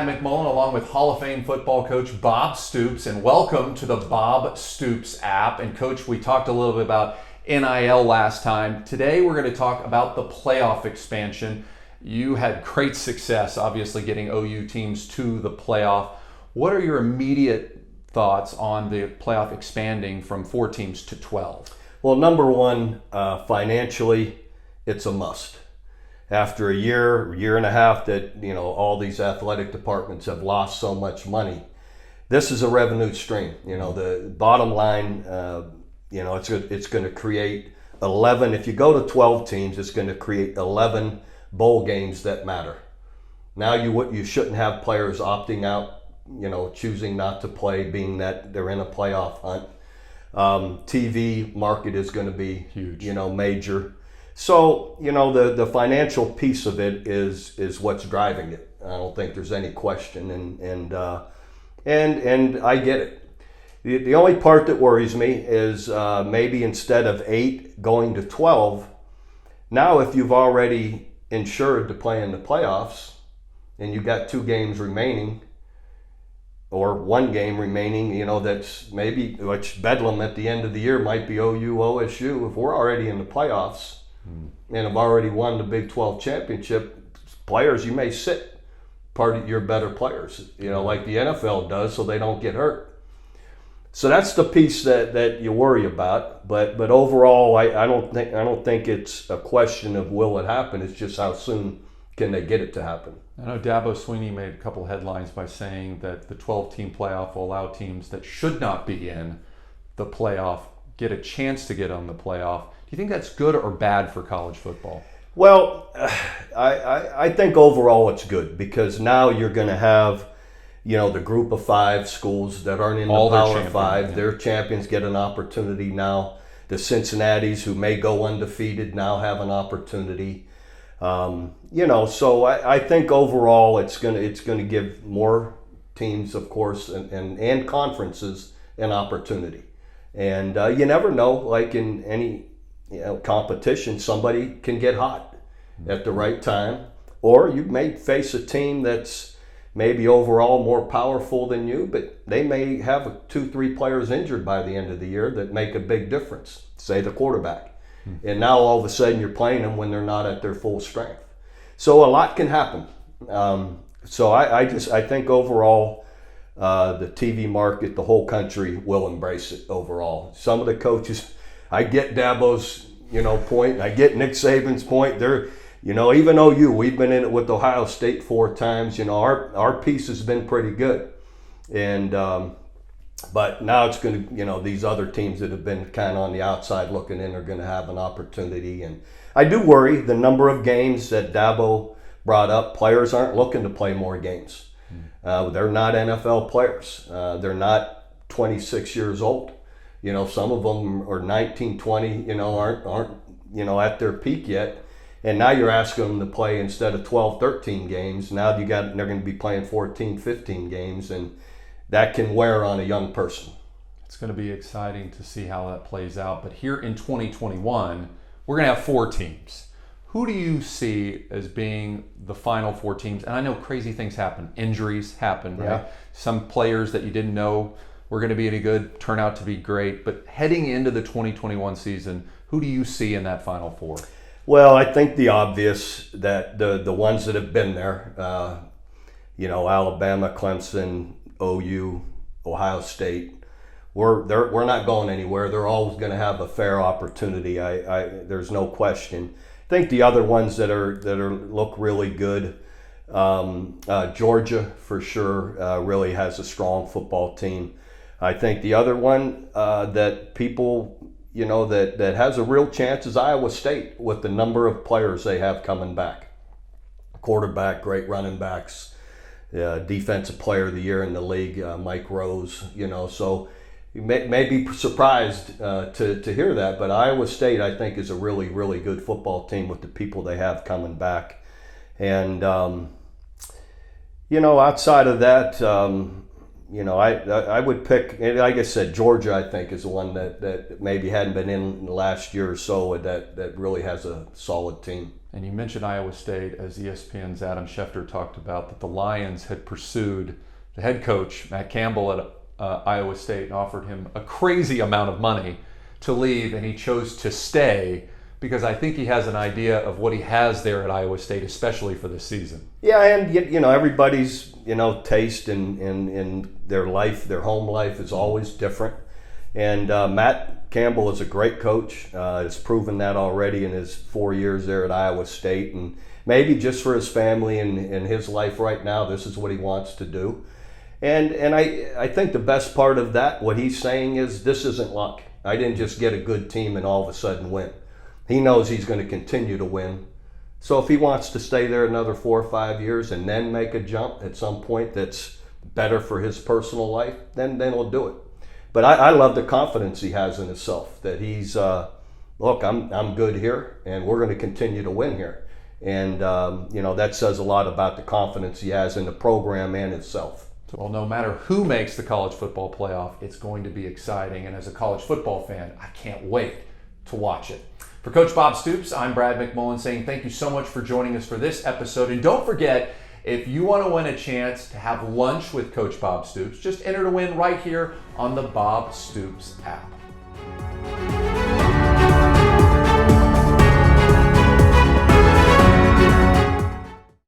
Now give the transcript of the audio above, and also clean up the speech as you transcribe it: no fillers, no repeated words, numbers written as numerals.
Chad McMullen along with Hall of Fame football coach Bob Stoops, and welcome to the Bob Stoops app. And Coach, we talked a little bit about NIL last time. Today we're going to talk about the playoff expansion. You had great success, obviously, getting OU teams to the playoff. What are your immediate thoughts on the playoff expanding from 4 teams to 12? Well, number one, financially, it's a must. After a year and a half that, all these athletic departments have lost so much money, this is a revenue stream. The bottom line, it's going to create 11. If you go to 12 teams, it's going to create 11 bowl games that matter. Now you shouldn't have players opting out, choosing not to play, being that they're in a playoff hunt. TV market is going to be huge, major. So, the financial piece of it is what's driving it. I don't think there's any question, and I get it. The only part that worries me is maybe instead of 8 going to 12, now if you've already insured to play in the playoffs and you've got 2 games remaining or 1 game remaining, that's maybe, which Bedlam at the end of the year might be OU, OSU. If we're already in the playoffs and have already won the Big 12 championship, players, you may sit part of your better players, like the NFL does, so they don't get hurt. So that's the piece that you worry about. But overall, I don't think it's a question of will it happen. It's just how soon can they get it to happen. I know Dabo Swinney made a couple headlines by saying that the 12-team playoff will allow teams that should not be in the playoff get a chance to get on the playoff. Do you think that's good or bad for college football? Well, I think overall it's good, because now you're going to have, the group of 5 schools that aren't in the Power 5. Their champions get an opportunity now. The Cincinnatis, who may go undefeated, now have an opportunity. So I think overall it's going to give more teams, of course, and conferences an opportunity. And you never know, like in any competition, somebody can get hot at the right time, or you may face a team that's maybe overall more powerful than you, but they may have 2-3 players injured by the end of the year that make a big difference, say the quarterback. And now all of a sudden you're playing them when they're not at their full strength. So a lot can happen. So I think overall the TV market, the whole country will embrace it overall. Some of the coaches, I get Dabo's point, I get Nick Saban's point. They're even OU, we've been in it with Ohio State 4 times. Our piece has been pretty good, and but now it's going to, these other teams that have been kind of on the outside looking in are going to have an opportunity. And I do worry the number of games that Dabo brought up. Players aren't looking to play more games. They're not NFL players. They're not 26 years old. Some of them are 19, 20. Aren't at their peak yet. And now you're asking them to play, instead of 12, 13 games, now they're going to be playing 14, 15 games, and that can wear on a young person. It's going to be exciting to see how that plays out. But here in 2021, we're going to have 4 teams. Who do you see as being the final 4 teams? And I know crazy things happen. Injuries happen, right? Yeah. Some players that you didn't know were going to be any good turn out to be great. But heading into the 2021 season, who do you see in that final 4? Well, I think the obvious, that the ones that have been there, Alabama, Clemson, OU, Ohio State, we're not going anywhere. They're always going to have a fair opportunity. There's no question. I think the other ones that look really good, Georgia for sure really has a strong football team. I think the other one that people that has a real chance is Iowa State, with the number of players they have coming back. Quarterback, great running backs, defensive player of the year in the league, Mike Rose. So you may be surprised to hear that, but Iowa State, I think, is a really, really good football team with the people they have coming back. And, outside of that, I would pick, like I said, Georgia, I think, is the one that maybe hadn't been in the last year or so that really has a solid team. And you mentioned Iowa State, as ESPN's Adam Schefter talked about, that the Lions had pursued the head coach, Matt Campbell, at Iowa State and offered him a crazy amount of money to leave, and he chose to stay because I think he has an idea of what he has there at Iowa State, especially for this season. Yeah, and everybody's taste in their life, their home life is always different. And Matt Campbell is a great coach. Has proven that already in his 4 years there at Iowa State. And maybe just for his family and his life right now, this is what he wants to do. And I think the best part of that, what he's saying is, this isn't luck. I didn't just get a good team and all of a sudden win. He knows he's going to continue to win. So if he wants to stay there another 4 or 5 years and then make a jump at some point that's better for his personal life, then he'll do it. But I love the confidence he has in himself, that he's, look, I'm good here, and we're going to continue to win here. And, that says a lot about the confidence he has in the program and himself. Well, no matter who makes the college football playoff, it's going to be exciting. And as a college football fan, I can't wait to watch it. For Coach Bob Stoops, I'm Brad McMullen saying thank you so much for joining us for this episode. And don't forget, if you want to win a chance to have lunch with Coach Bob Stoops, just enter to win right here on the Bob Stoops app.